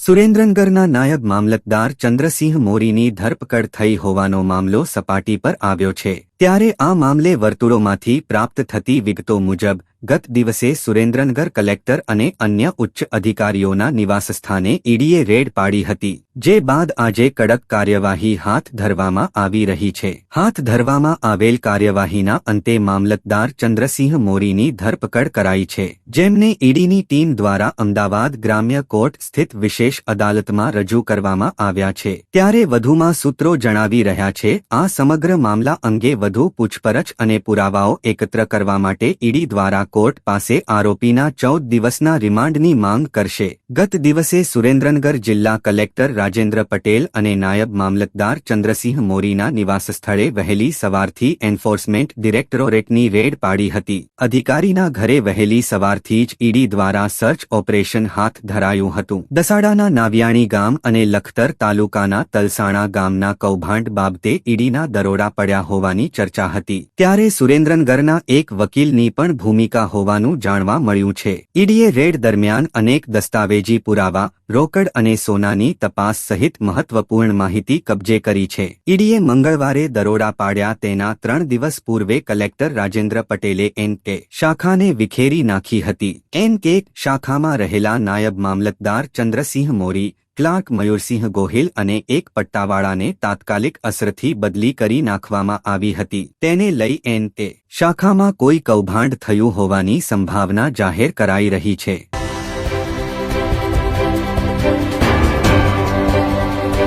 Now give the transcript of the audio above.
સુરેન્દ્રનગરના નાયબ મામલતદાર ચંદ્રસિંહ મોરીની ધરપકડ થઈ હોવાનો મામલો સપાટી પર આવ્યો છે। ત્યારે આ મામલે વર્તુળોમાંથી પ્રાપ્ત થતી વિગતો મુજબ ગત દિવસે સુરેન્દ્રનગર કલેક્ટર અને અન્ય ઉચ્ચ અધિકારીઓના નિવાસસ્થાને ઈડીએ રેડ પાડી હતી, જે બાદ આજે કડક કાર્યવાહી હાથ ધરવામાં આવી રહી છે। હાથ ધરવામાં આવેલ કાર્યવાહીના અંતે મામલતદાર ચંદ્રસિંહ મોરીની ધરપકડ કરાઈ છે, જેમને ઈડીની ટીમ દ્વારા અમદાવાદ ગ્રામ્ય કોર્ટ સ્થિત વિશેષ અદાલતમાં રજૂ કરવામાં આવ્યા છે। ત્યારે વધુમાં સૂત્રો જણાવી રહ્યા છે, આ સમગ્ર મામલા અંગે વધુ પૂછપરછ અને પુરાવાઓ એકત્ર કરવા માટે ઈડી દ્વારા કોર્ટ પાસે આરોપીના 14 દિવસના રિમાન્ડની માંગ કરશે। ગત દિવસે સુરેન્દ્રનગર જિલ્લા કલેક્ટર રાજેન્દ્ર પટેલ અને નાયબ મામલતદાર ચંદ્રસિંહ મોરીના નિવાસસ્થળે વહેલી સવારથી એન્ફોર્સમેન્ટ ડિરેક્ટોરેટની રેડ પાડી હતી। અધિકારીના ઘરે વહેલી સવારથી જ ઈડી દ્વારા સર્ચ ઓપરેશન હાથ ધરાયું હતું। દસાડાના નાવિયાણી ગામ અને લખતર તાલુકાના તલસાણા ગામના કૌભાંડ બાબતે ઈડીના દરોડા પડ્યા હોવાની ચર્ચા હતી। ત્યારે સુરેન્દ્રનગરના એક વકીલની પણ ભૂમિકા હોવાનું જાણવા મળ્યું છે। ઈડીએ રેડ દરમિયાન અનેક દસ્તાવેજી પુરાવા, રોકડ અને સોનાની તપાસ સહિત મહત્વપૂર્ણ માહિતી કબજે કરી છે। ઈડીએ મંગળવારે દરોડા પાડ્યા તેના 3 દિવસ પૂર્વે કલેક્ટર રાજેન્દ્ર પટેલે એન.કે. શાખાને વિખેરી નાખી હતી। એન.કે. શાખામાં રહેલા નાયબ મામલતદાર ચંદ્રસિંહ મોરી, ક્લાર્ક મયુરસિંહ ગોહિલ અને એક પટ્ટાવાળાને તાત્કાલિક અસરથી બદલી કરી નાખવામાં આવી હતી। તેને લઈ એન.કે. શાખામાં કોઈ કૌભાંડ થયું હોવાની સંભાવના જાહેર કરાઈ રહી છે।